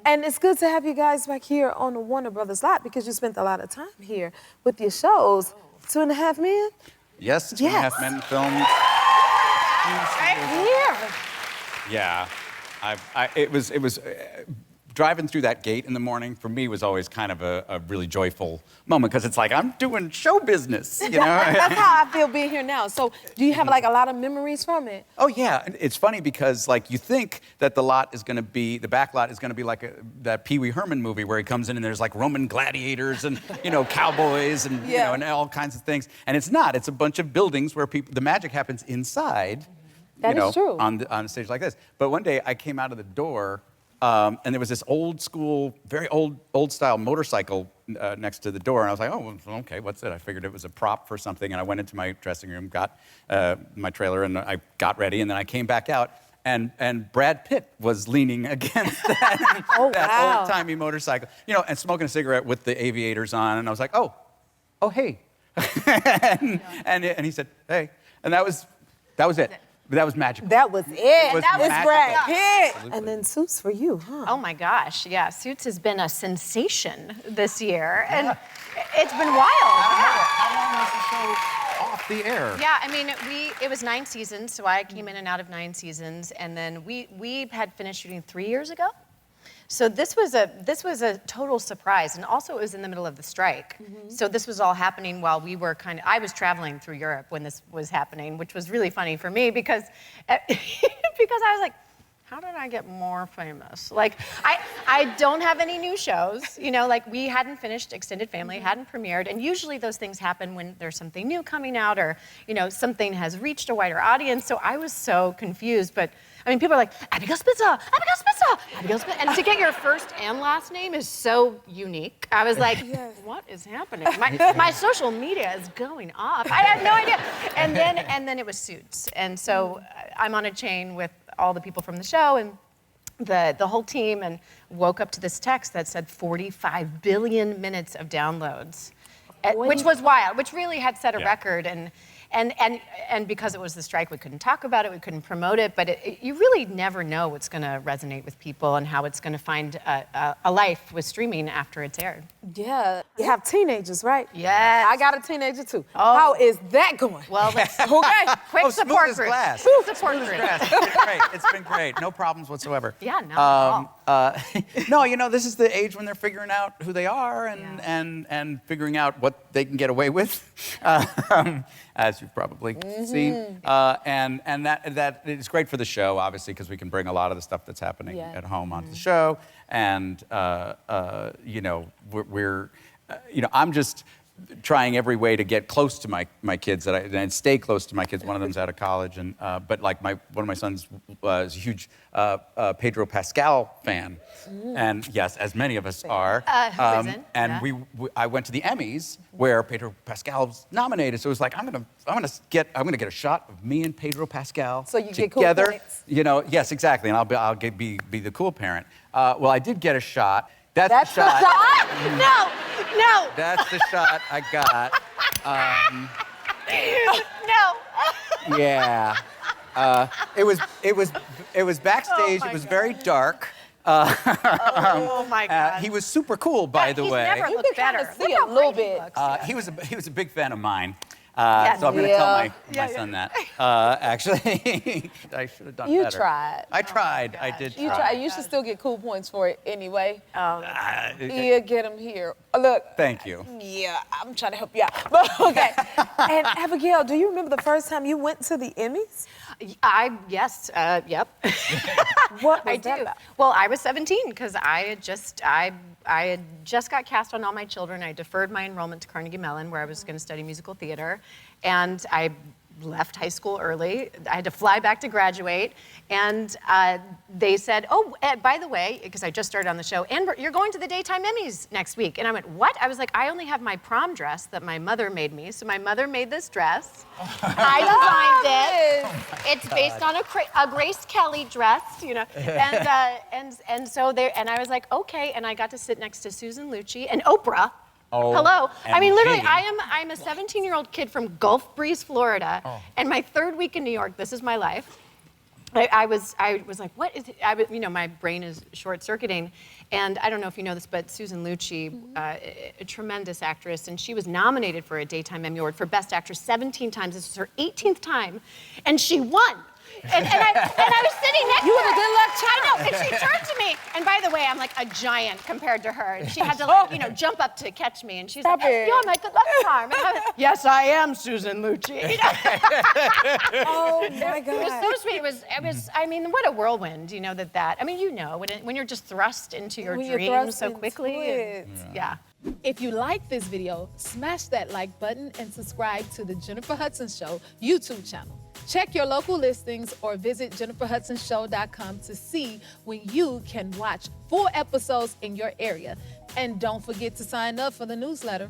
And it's good to have you guys back here on the Warner Brothers lot because you spent a lot of time here with your shows. 2.5 Men? Yes, 2.5 Men filmed. Right here. Yeah, it was driving through that gate in the morning for me was always kind of a really joyful moment because it's like I'm doing show business, you know. That's how I feel being here now. So, do you have like a lot of memories from it? Oh yeah, it's funny because like you think that the back lot is going to be like that Pee Wee Herman movie where he comes in and there's like Roman gladiators and cowboys and you know and all kinds of things, and it's not. It's a bunch of buildings where the magic happens inside. That is true. On a stage like this. But one day I came out of the door and there was this old school, very old style motorcycle next to the door. And I was like, oh, well, okay, what's it? I figured it was a prop for something. And I went into my dressing room, got my trailer, and I got ready. And then I came back out. And Brad Pitt was leaning against that, that old-timey motorcycle, and smoking a cigarette with the aviators on. And I was like, oh, hey. and he said, hey. And that was it. That was magical. That was it. That was Brad Pitt. Absolutely. And then Suits for you, huh? Oh my gosh, yeah. Suits has been a sensation this year. And it's been wild. How long was the show off the air? Yeah, I mean, it was 9 seasons, so I came in and out of 9 seasons. And then we had finished shooting 3 years ago. So this was a total surprise, and also it was in the middle of the strike. So this was all happening while we were I was traveling through Europe when this was happening, which was really funny for me because I was like, how did I get more famous? Like, I don't have any new shows, like we hadn't finished Extended Family, hadn't premiered, and usually those things happen when there's something new coming out or, something has reached a wider audience. So I was so confused, but I mean, people are like, Abigail Spencer, Abigail Spencer, Abigail Spencer. And to get your first and last name is so unique. I was like, what is happening? My social media is going off. I had no idea. And then it was Suits. And so I'm on a chain with all the people from the show and the whole team and woke up to this text that said 45 billion minutes of downloads, which was wild, which really had set a record. And because it was the strike, we couldn't talk about it, we couldn't promote it, but you really never know what's going to resonate with people and how it's going to find a life with streaming after it's aired. Yeah. You have teenagers, right? Yes. I got a teenager, too. Oh. How is that going? Well, let's... Okay. Quick support smooth group. as glass. Support group. It's been great. It's been great. No problems whatsoever. Yeah, not at all. No, this is the age when they're figuring out who they are and figuring out what they can get away with, as you've probably seen. And that it's great for the show, obviously, because we can bring a lot of the stuff that's happening at home onto the show. And, I'm just trying every way to get close to my kids and stay close to my kids. One of them's out of college, but like one of my sons was a huge Pedro Pascal fan, and yes, as many of us are. Who isn't? And I went to the Emmys where Pedro Pascal was nominated, so it was like I'm gonna get a shot of me and Pedro Pascal so you together. Get cool points. Yes, exactly, and I'll be the cool parent. Well, I did get a shot. That's the shot. No. That's the shot I got. No. Yeah. It was backstage. It was very dark. Oh my God. He was super cool, by the way. He's never looked better. See a little bit. He was a big fan of mine. So I'm going to tell my son that. Actually, I should have done better. You tried. I tried. I did try. You should still get cool points for it anyway. Oh. Yeah, get them here. Look. Thank you. Yeah, I'm trying to help you out. But, okay. And Abigail, do you remember the first time you went to the Emmys? Yes, yep. What was I that do. about? Well, I was 17 because I had just got cast on All My Children. I deferred my enrollment to Carnegie Mellon, where I was going to study musical theater, and I left high school early. I had to fly back to graduate, and they said, oh, by the way, because I just started on the show, and you're going to the Daytime Emmys next week. And I went, what? I was like, I only have my prom dress that my mother made me. So my mother made this dress. I designed it. It's based on a Grace Kelly dress, and so there, and I was like, okay, and I got to sit next to Susan Lucci and Oprah. Oh, hello. I mean, literally, MG. I'm a 17-year-old kid from Gulf Breeze, Florida, and my 3rd week in New York, this is my life. I was like, what is it? My brain is short-circuiting. And I don't know if you know this, but Susan Lucci, a tremendous actress, and she was nominated for a Daytime Emmy Award for Best Actress 17 times. This was her 18th time, and she won. And I was sitting next to her. You were the good luck charm. I know, and she turned to me, and by the way, I'm like a giant compared to her. And she had to jump up to catch me, and she's like, you're my good luck charm. And I was, yes, I am Susan Lucci. Oh my God. It was so sweet. It was, I mean, what a whirlwind, that. I mean, when you're just thrust into your dreams so quickly. Yeah. If you like this video, smash that like button and subscribe to the Jennifer Hudson Show YouTube channel. Check your local listings or visit jenniferhudsonshow.com to see when you can watch full episodes in your area. And don't forget to sign up for the newsletter.